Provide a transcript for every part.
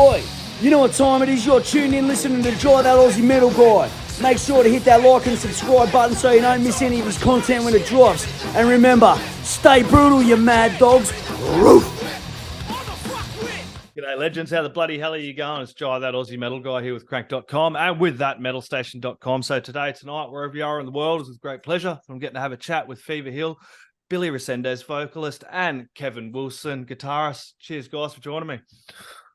Oi, you know what time it is? You're tuned in listening to Try That Aussie Metal Guy. Make sure to hit that like and subscribe button so you don't miss any of his content when it drops. And remember, stay brutal, you mad dogs. Roof. G'day, legends. How the bloody hell are you going? It's Jai, that Aussie metal guy here with crank.com and with that metalstation.com. So tonight, wherever you are in the world, it's with great pleasure. I'm getting to have a chat with Feverhill, Billy Resendez, vocalist, and Kevin Wilson, guitarist. Cheers, guys, for joining me.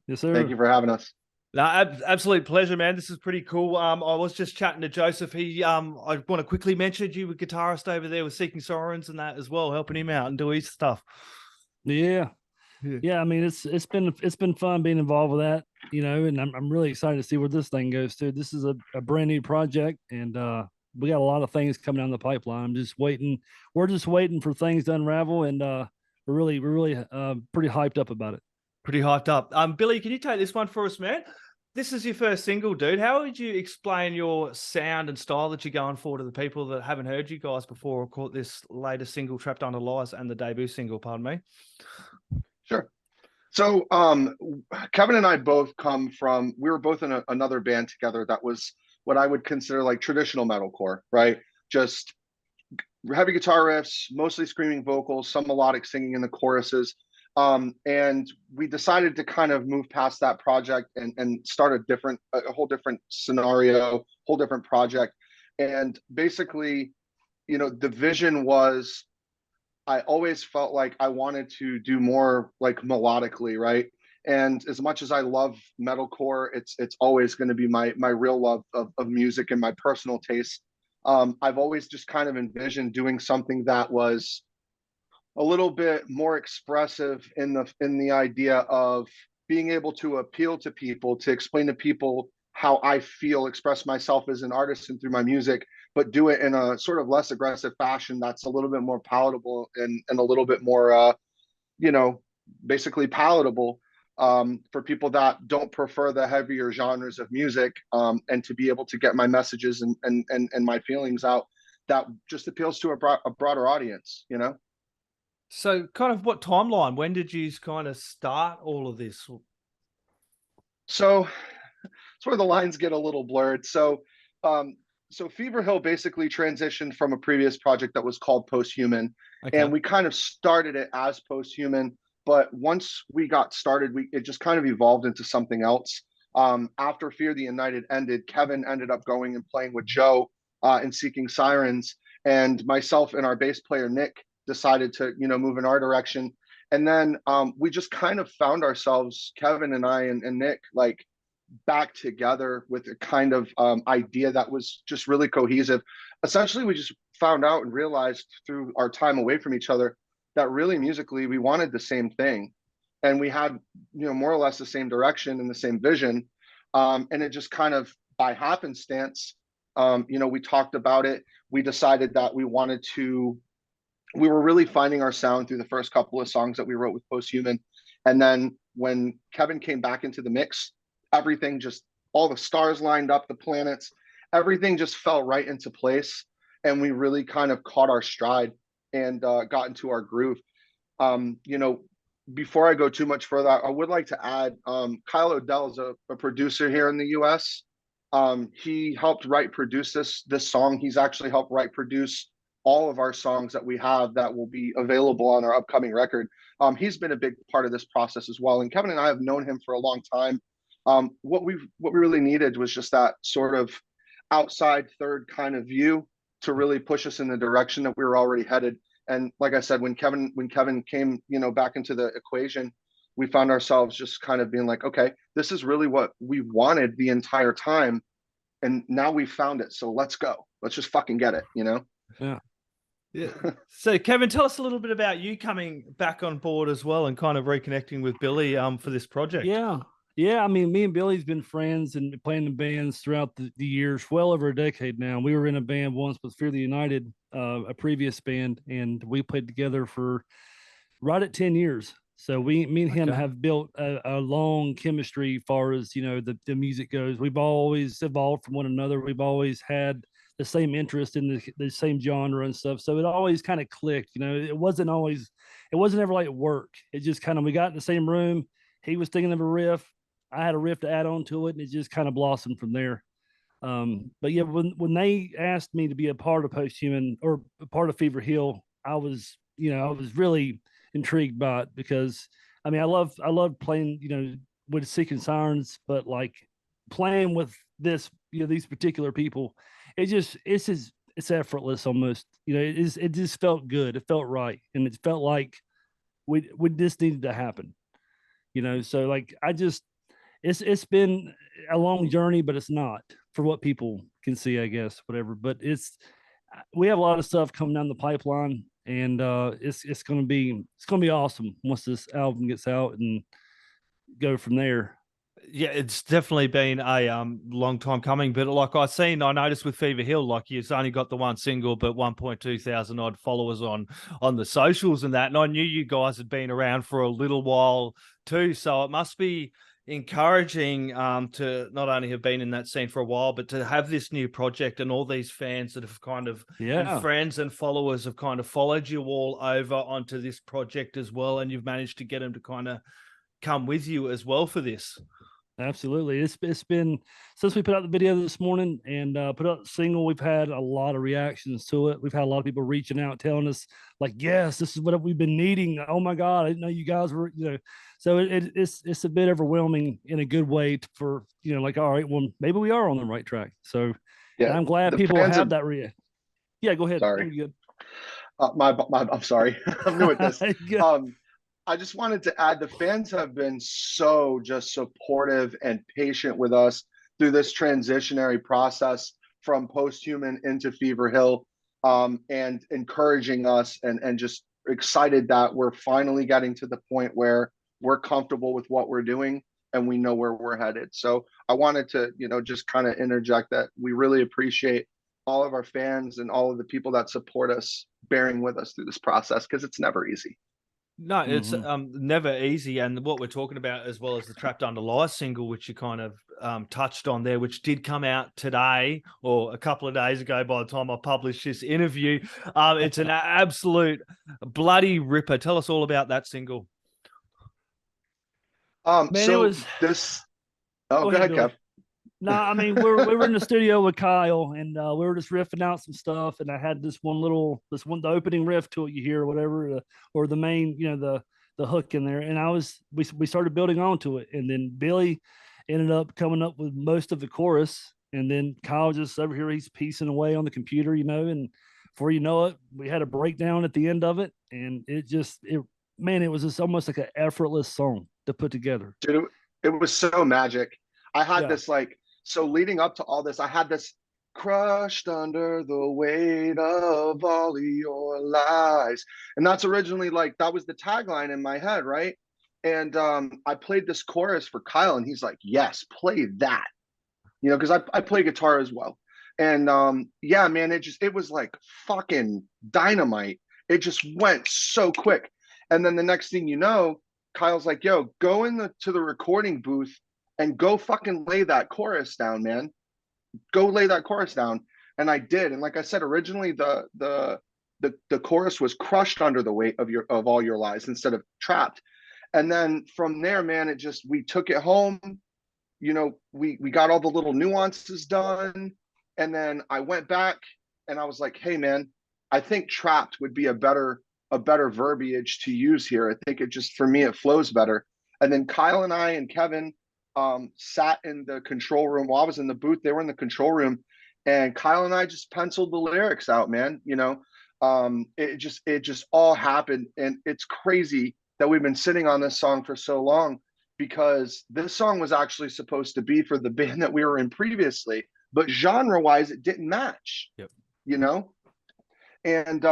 Yes, sir. Thank you for having us. No, absolute pleasure, man. This is pretty cool. I was just chatting to Joseph. I want to quickly mention you were guitarist over there with Seeking Sirens and that as well, helping him out and do his stuff. Yeah. I mean, it's been fun being involved with that, you know, and I'm really excited to see where this thing goes to. This is a brand new project, and we got a lot of things coming down the pipeline. I'm just waiting. We're just waiting for things to unravel, and we're really pretty hyped up about it. Pretty hyped up. Billy, can you take this one for us, man? This is your first single, dude. How would you explain your sound and style that you're going for to the people that haven't heard you guys before or caught this latest single, Trapped Under Lies, and the debut single, pardon me? Sure. So Kevin and I both we were both in another band together that was what I would consider like traditional metalcore, right? Just heavy guitar riffs, mostly screaming vocals, some melodic singing in the choruses. And we decided to kind of move past that project and start a whole different scenario, whole different project. And basically, you know, the vision was, I always felt like I wanted to do more like melodically, right? And as much as I love metalcore, it's always going to be my real love of music and my personal taste. I've always just kind of envisioned doing something that was a little bit more expressive in the idea of being able to appeal to people, to explain to people how I feel, express myself as an artist and through my music, but do it in a sort of less aggressive fashion that's a little bit more palatable and a little bit more, basically palatable for people that don't prefer the heavier genres of music, and to be able to get my messages and my feelings out that just appeals to a broader audience, you know? So kind of what timeline, when did you kind of start all of this? So it's where the lines get a little blurred. So Feverhill basically transitioned from a previous project that was called Posthuman, and we kind of started it as Posthuman. But once we got started, it just kind of evolved into something else. After Fear the United ended, Kevin ended up going and playing with Joe in Seeking Sirens, and myself and our bass player Nick decided to, you know, move in our direction. And then we just kind of found ourselves, Kevin and I and Nick, like back together with a kind of idea that was just really cohesive. Essentially, we just found out and realized through our time away from each other that really musically we wanted the same thing, and we had, you know, more or less the same direction and the same vision. And it just kind of by happenstance, we talked about it. We decided that we were really finding our sound through the first couple of songs that we wrote with Posthuman. And then when Kevin came back into the mix, everything just, all the stars lined up, the planets, everything just fell right into place. And we really kind of caught our stride and got into our groove. Before I go too much further, I would like to add, Kyle Odell is a producer here in the US. He helped produce this song. He's actually helped produce all of our songs that we have that will be available on our upcoming record. He's been a big part of this process as well. And Kevin and I have known him for a long time. What we really needed was just that sort of outside third kind of view to really push us in the direction that we were already headed. And like I said, when Kevin came, you know, back into the equation, we found ourselves just kind of being like, okay, this is really what we wanted the entire time. And now we found it. So let's go. Let's just fucking get it, you know? Yeah. So Kevin, tell us a little bit about you coming back on board as well and kind of reconnecting with Billy for this project. Yeah. I mean, me and Billy's been friends and playing in bands throughout the years, well over a decade now. We were in a band once with Fear the United, a previous band, and we played together for right at 10 years. So me and him have built a long chemistry as far as, you know, the music goes. We've always evolved from one another. We've always had the same interest in the same genre and stuff. So it always kind of clicked, you know. It wasn't ever like work. It just kind of, we got in the same room. He was thinking of a riff. I had a riff to add on to it, and it just kind of blossomed from there. But yeah, when they asked me to be a part of Posthuman or a part of Feverhill, I was really intrigued by it, because I mean, I love playing, with Seeking Sirens, but like playing with these particular people, it's effortless almost. It just felt good. It felt right, and it felt like we just needed to happen. So like it's been a long journey, but it's not, for what people can see, I guess, whatever. But we have a lot of stuff coming down the pipeline, and it's gonna be awesome once this album gets out, and go from there. Yeah, it's definitely been a long time coming, but like I noticed with Feverhill, like you've only got the one single, but 1.2 thousand odd followers on the socials and that. And I knew you guys had been around for a little while too, so it must be encouraging to not only have been in that scene for a while, but to have this new project and all these fans that have kind of and friends and followers have kind of followed you all over onto this project as well, and you've managed to get them to kind of come with you as well for this. Absolutely. It's been, since we put out the video this morning and put out the single, we've had a lot of reactions to it. We've had a lot of people reaching out, telling us like, yes, this is what we've been needing. Oh my God, I didn't know you guys were, so it's a bit overwhelming in a good way for, like, all right, well, maybe we are on the right track. So yeah, I'm glad people have that Yeah, go ahead. Sorry. Good. I'm sorry. I'm new at this. I just wanted to add, the fans have been so just supportive and patient with us through this transitionary process from Posthuman into Feverhill, and encouraging us and just excited that we're finally getting to the point where we're comfortable with what we're doing and we know where we're headed. So I wanted to, just kind of interject that we really appreciate all of our fans and all of the people that support us bearing with us through this process, because it's never easy. No, it's never easy. And what we're talking about, as well as the Trapped Under Lies single, which you kind of touched on there, which did come out today or a couple of days ago by the time I published this interview. It's an absolute bloody ripper. Tell us all about that single. Man, go ahead, Kev. No, I mean, we were in the studio with Kyle, and we were just riffing out some stuff, and I had the opening riff to it you hear, or whatever, or the main, the hook in there, and we started building onto it, and then Billy ended up coming up with most of the chorus, and then Kyle just over here, he's piecing away on the computer, and before you know it, we had a breakdown at the end of it, and it was just almost like an effortless song to put together. Dude, it was so magic. I had this so leading up to all this, I had this crushed under the weight of all your lies. And that's originally that was the tagline in my head, right? And I played this chorus for Kyle, and he's like, yes, play that. Because I play guitar as well. And yeah, man, it was like fucking dynamite. It just went so quick. And then the next thing you know, Kyle's like, yo, go to the recording booth and go fucking lay that chorus down, man. Go lay that chorus down. And I did. And like I said, originally the chorus was crushed under the weight of all your lies instead of trapped. And then from there, man, we took it home. We got all the little nuances done. And then I went back and I was like, hey man, I think trapped would be a better verbiage to use here. I think for me, it flows better. And then Kyle and I and Kevin sat in the control room while I was in the booth. They were in the control room, and Kyle and I just penciled the lyrics out, man. It just all happened. And it's crazy that we've been sitting on this song for so long, because this song was actually supposed to be for the band that we were in previously, but genre wise, it didn't match. Yep. And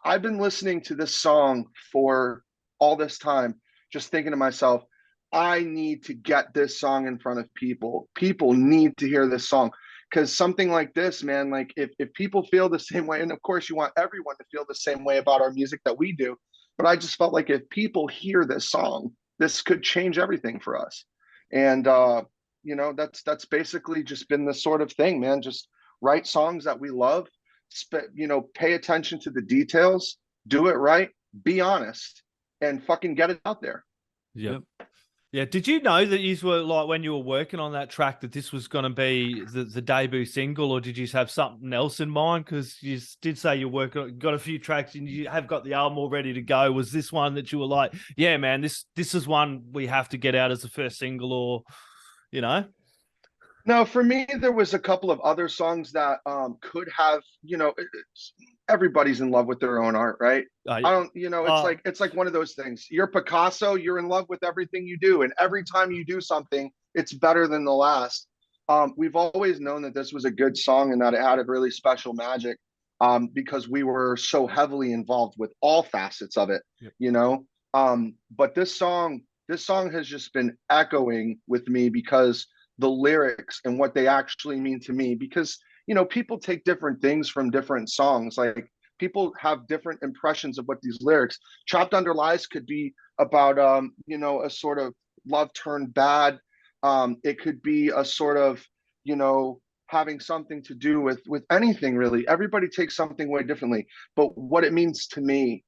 I've been listening to this song for all this time, just thinking to myself, I need to get this song in front of people. People need to hear this song, because something like this, man, like if people feel the same way, and of course you want everyone to feel the same way about our music that we do, but I just felt like if people hear this song, this could change everything for us. And that's basically just been the sort of thing, man. Just write songs that we love, pay attention to the details, do it right, be honest, and fucking get it out there. Yep. Yeah. Did you know that you were like when you were working on that track that this was going to be the debut single, or did you just have something else in mind? Because you did say you're working, got a few tracks, and you have got the album all ready to go. Was this one that you were like, yeah, man, this is one we have to get out as the first single, or you know? No, for me, there was a couple of other songs that could have, everybody's in love with their own art, right? Yeah. I don't, Uh, it's like one of those things. You're Picasso, you're in love with everything you do, and every time you do something, it's better than the last. We've always known that this was a good song and that it had a really special magic, because we were so heavily involved with all facets of it, Yep. But this song has just been echoing with me because the lyrics and what they actually mean to me, because people take different things from different songs. Like, people have different impressions of what these lyrics. Trapped Under Lies could be about a sort of love turned bad. It could be a sort of having something to do with anything, really. Everybody takes something way differently, but what it means to me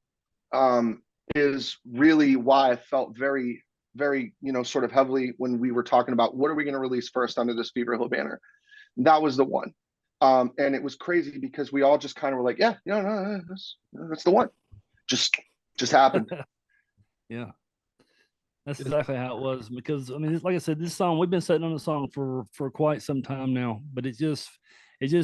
is really why I felt very, very, sort of heavily when we were talking about what are we going to release first under this Feverhill banner. That was the one. And it was crazy because we all just kind of were like, yeah, no, that's the one. Just happened. Yeah. That's exactly how it was, because I mean, like I said, this song, we've been sitting on the song for quite some time now, but it just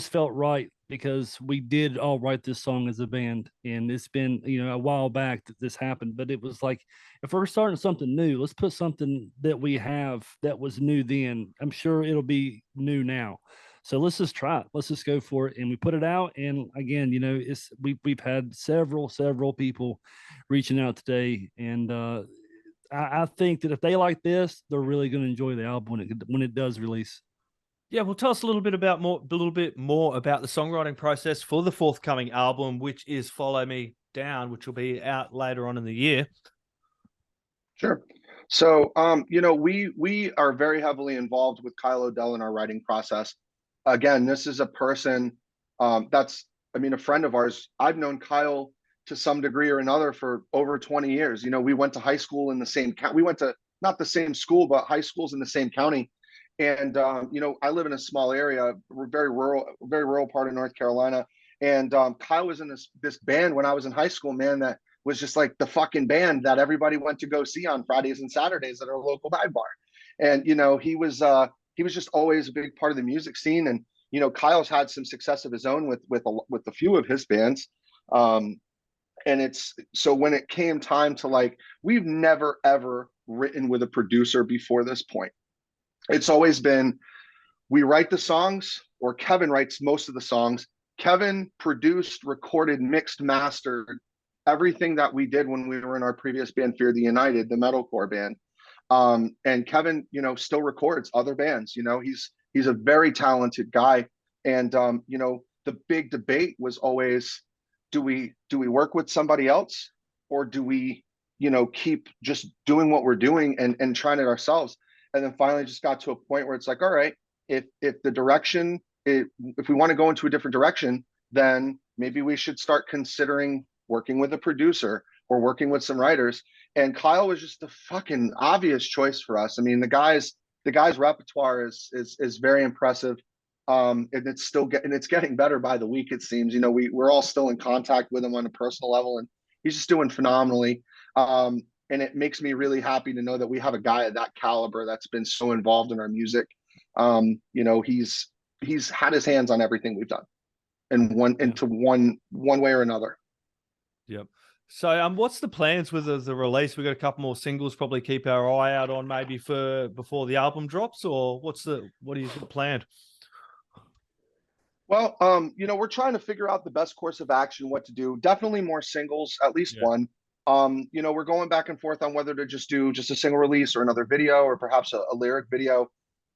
felt right because we did all write this song as a band, and it's been a while back that this happened. But it was like, if we're starting something new, let's put something that we have that was new then. I'm sure it'll be new now. So let's just try it. Let's just go for it. And we put it out. And again, we've had several people reaching out today, and I think that if they like this, they're really going to enjoy the album when it does release. Yeah, well, tell us a little bit more about the songwriting process for the forthcoming album, which is "Follow Me Down," which will be out later on in the year. Sure. So, we are very heavily involved with Kyle O'Dell in our writing process. Again, this is a person a friend of ours. I've known Kyle to some degree or another for over 20 years. We went to high school in the same county. We went to not the same school, but high schools in the same county. And I live in a small area, very rural part of North Carolina. And Kyle was in this band when I was in high school, man, that was just like the fucking band that everybody went to go see on Fridays and Saturdays at our local dive bar. And he was just always a big part of the music scene. And Kyle's had some success of his own with a few of his bands. And it's so when it came time to we've never ever written with a producer before this point. It's always been, we write the songs, or Kevin writes most of the songs. Kevin produced, recorded, mixed, mastered everything that we did when we were in our previous band, Fear the United, the metalcore band. And Kevin, still records other bands. He's a very talented guy. And the big debate was always, do we work with somebody else, or do we keep just doing what we're doing and trying it ourselves? And then finally just got to a point where it's like, all right, if the direction, if we want to go into a different direction, then maybe we should start considering working with a producer or working with some writers. And Kyle was just the fucking obvious choice for us. I mean, the guy's repertoire is very impressive. And it's getting better by the week, it seems. We're all still in contact with him on a personal level, and he's just doing phenomenally. And it makes me really happy to know that we have a guy of that caliber that's been so involved in our music. He's had his hands on everything we've done, and one way or another. Yep. So, what's the plans with the release? We've got a couple more singles, probably keep our eye out on maybe for before the album drops, or what do you got planned? Well, we're trying to figure out the best course of action, what to do. Definitely more singles, at least one. We're going back and forth on whether to just do a single release or another video, or perhaps a lyric video.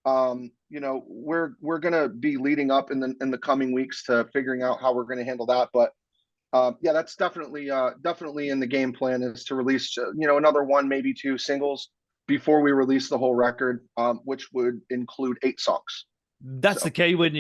We're gonna be leading up in the coming weeks to figuring out how we're gonna handle that. But yeah, that's definitely in the game plan, is to release another one, maybe two singles before we release the whole record, which would include 8 songs. That's the key when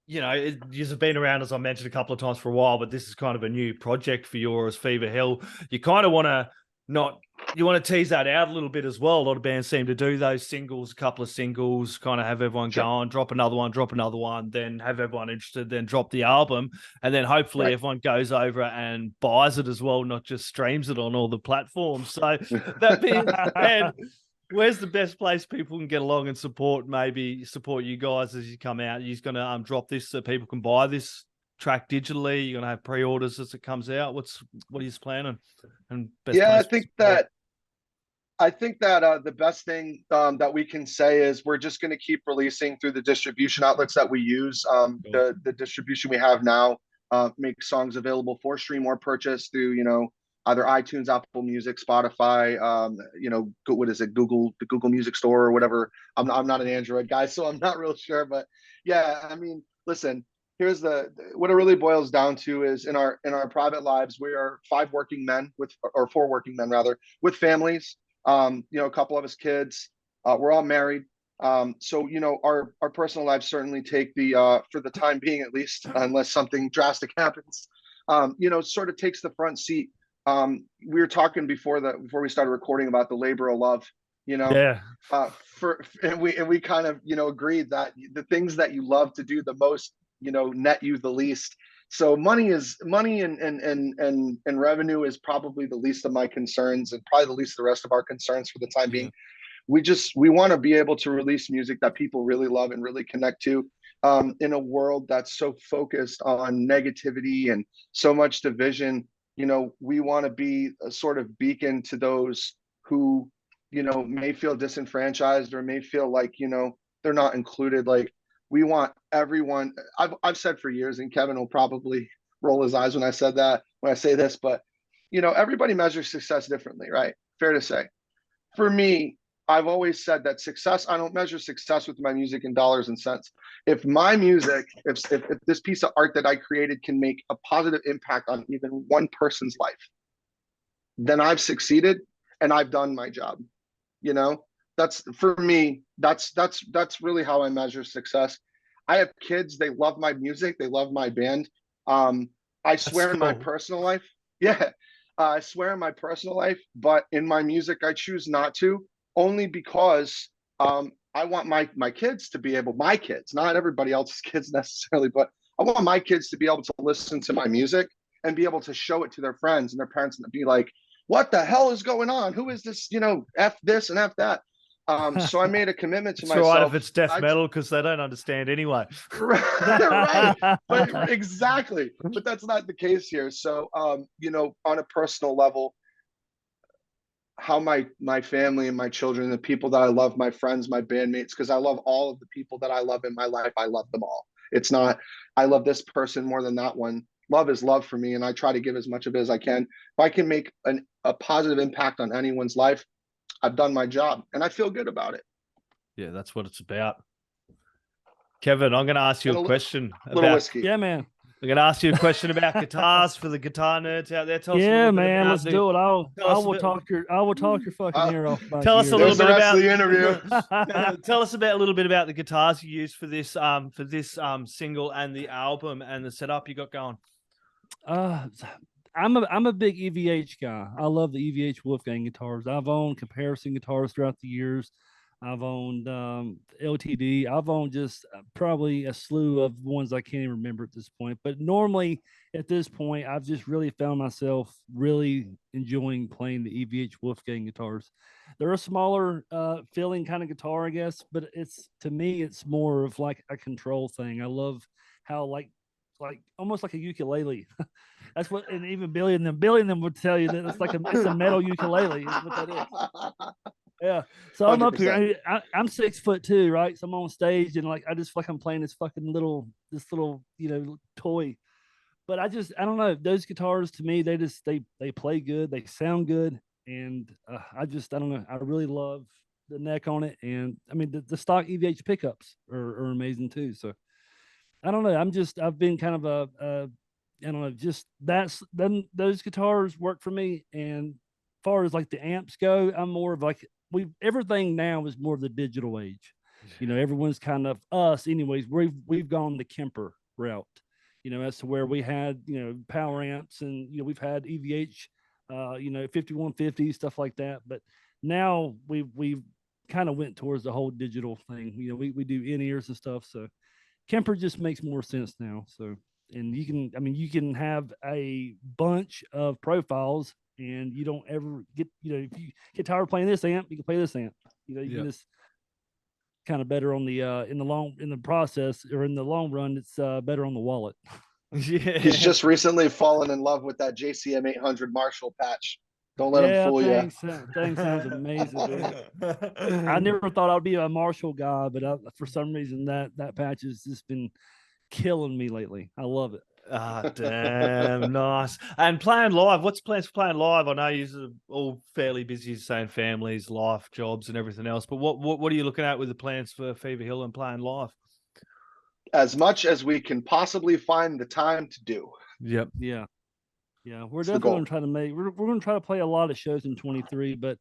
you've been around, as I mentioned, a couple of times for a while, but this is kind of a new project for yours, Feverhill. You kind of want to not, you want to tease that out a little bit as well. A lot of bands seem to do those singles, a couple of singles, kind of have everyone going, drop another one, then have everyone interested, then drop the album. And then hopefully everyone goes over and buys it as well, not just streams it on all the platforms. So that being said, where's the best place people can get along and support you guys as you come out? You're going to drop this so people can buy this track digitally? You're going to have pre-orders as it comes out? What are you planning? And best I think that the best thing that we can say is we're just going to keep releasing through the distribution outlets that we use. The distribution we have now makes songs available for stream or purchase through, either iTunes, Apple Music, Spotify, what is it, the Google Music Store or whatever. I'm not an Android guy, so I'm not real sure. But yeah, I mean, listen, here's what it really boils down to is in our private lives, we are 4 working men rather, with families. A couple of us kids. We're all married. So our personal lives certainly take the for the time being, at least, unless something drastic happens, sort of takes the front seat. We were talking before we started recording about the labor of love, and we kind of agreed that the things that you love to do the most net you the least. So money and revenue is probably the least of my concerns, and probably the least of the rest of our concerns for the time being. We want to be able to release music that people really love and really connect to, in a world that's so focused on negativity and so much division. We want to be a sort of beacon to those who may feel disenfranchised or may feel like they're not included. Like, we want everyone. I've said for years, and Kevin will probably roll his eyes when I say this, but everybody measures success differently, right? Fair to say. For me, I've always said that success, I don't measure success with my music in dollars and cents. If my music, if this piece of art that I created can make a positive impact on even one person's life, then I've succeeded and I've done my job. That's, for me, that's really how I measure success. I have kids, they love my music, they love my band. I swear in my personal life, I swear in my personal life, but in my music, I choose not to, only because I want my kids to be able, my kids, not everybody else's kids necessarily, but I want my kids to be able to listen to my music and be able to show it to their friends and their parents and be like, what the hell is going on? Who is this, F this and F that. So I made a commitment to myself. Right, if it's death metal, because they don't understand anyway. Right. But exactly. But that's not the case here. So, on a personal level, how my family and my children, the people that I love, my friends, my bandmates, because I love all of the people that I love in my life. I love them all. It's not, I love this person more than that one. Love is love for me, and I try to give as much of it as I can. If I can make a positive impact on anyone's life, I've done my job, and I feel good about it. Yeah, that's what it's about. Kevin, I'm going to ask you a question about whiskey. Yeah, man. I'm going to ask you a question about guitars for the guitar nerds out there. Tell us man, let's do it. I will talk your fucking ear off. Tell us a little bit about the interview. Tell us a little bit about the guitars you used for this single and the album and the setup you got going. I'm a big EVH guy. I love the EVH Wolfgang guitars. I've owned comparison guitars throughout the years. I've owned LTD. I've owned just probably a slew of ones I can't even remember at this point. But normally at this point, I've just really found myself really enjoying playing the EVH Wolfgang guitars. They're a smaller feeling kind of guitar, I guess, but to me, it's more of like a control thing. I love how like almost like a ukulele. That's what, and even Billy and them would tell you that it's a metal ukulele. Is what that is. Yeah. So I'm 100%. Up here. I'm 6'2", right? So I'm on stage and I just feel like I'm playing this little toy. But I don't know. Those guitars to me, they play good. They sound good. And I don't know. I really love the neck on it. And I mean, the stock EVH pickups are amazing too. So I don't know. I've been kind of I don't know, just those guitars work for me. And as far as like the amps go, I'm more of like, everything now is more of the digital age. Everyone's kind of us anyways. We've gone the Kemper route, as to where we had, power amps and, we've had EVH 5150, stuff like that. But now we've kind of went towards the whole digital thing. We do in-ears and stuff. So Kemper just makes more sense now. So, and you can have a bunch of profiles and you don't ever get, if you get tired of playing this amp, you can play this amp. You can just kind of better on the in the process, or in the long run, it's better on the wallet. Yeah. He's just recently fallen in love with that JCM 800 Marshall patch. Don't let him fool you. Thing sounds amazing, dude. I never thought I'd be a Marshall guy, but for some reason that patch has just been killing me lately. I love it. Ah, damn, nice. And playing live, what's plans for playing live? I know you're all fairly busy, saying families, life, jobs, and everything else. But what are you looking at with the plans for Feverhill and playing live? As much as we can possibly find the time to do. Yep. Yeah. We're definitely going to try to we're going to try to play a lot of shows in 23, but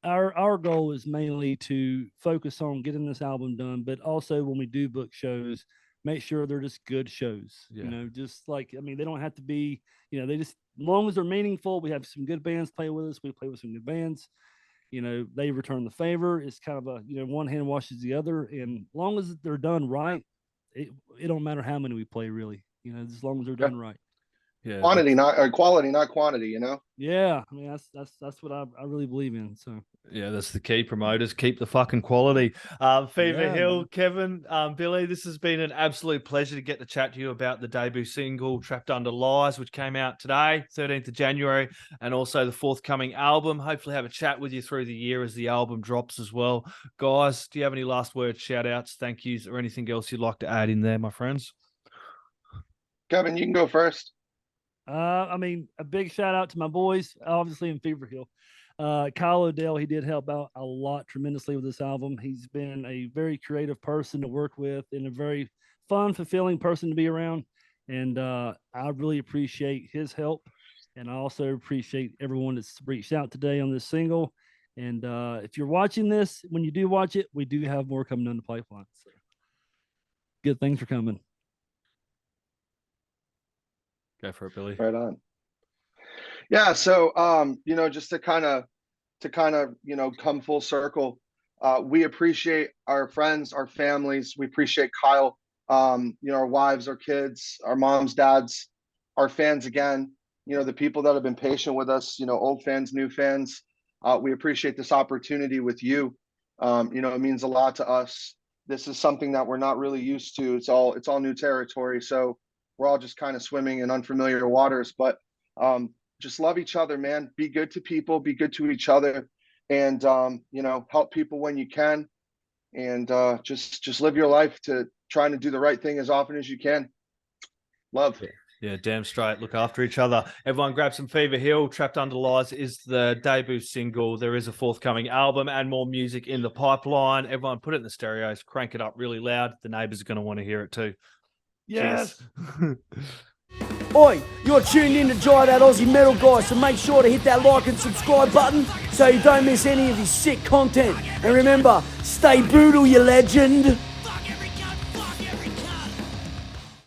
our goal is mainly to focus on getting this album done, but also when we do book shows, make sure they're just good shows. Yeah. Just like, they don't have to be, they just, as long as they're meaningful, we have some good bands play with us. We play with some good bands. They return the favor. It's kind of a, one hand washes the other. And as long as they're done right, it don't matter how many we play, really. As long as they're done right. Yeah. Quality, not quantity. Yeah, that's what I really believe in. So yeah, that's the key. Promoters, keep the fucking quality. Feverhill, Kevin, Billy, this has been an absolute pleasure to get to chat to you about the debut single "Trapped Under Lies," which came out today, 13th of January, and also the forthcoming album. Hopefully, have a chat with you through the year as the album drops as well. Guys, do you have any last words, shout outs, thank yous, or anything else you'd like to add in there, my friends? Kevin, you can go first. A big shout out to my boys, obviously in Feverhill. Kyle Odell, he did help out a lot tremendously with this album. He's been a very creative person to work with and a very fun, fulfilling person to be around. And I really appreciate his help. And I also appreciate everyone that's reached out today on this single. And if you're watching this, when you do watch it, we do have more coming down the pipeline. So good things are coming. Go for it, Billy. Right on. Yeah, so just to kind of come full circle, we appreciate our friends, our families. We appreciate Kyle, our wives, our kids, our moms, dads, our fans again, the people that have been patient with us, old fans, new fans. We appreciate this opportunity with you. It means a lot to us. This is something that we're not really used to. It's all new territory. So we're all just kind of swimming in unfamiliar waters, but just love each other, man. Be good to people, be good to each other, and help people when you can, and just live your life to trying to do the right thing as often as you can. Love. Yeah, damn straight. Look after each other. Everyone grab some Feverhill. Trapped Under Lies is the debut single. There is a forthcoming album and more music in the pipeline. Everyone put it in the stereos, crank it up really loud. The neighbors are going to want to hear it too. Yes. Oi, you're tuned in to Jai That Aussie Metal Guy, so make sure to hit that like and subscribe button so you don't miss any of his sick content. And remember, stay brutal, you legend.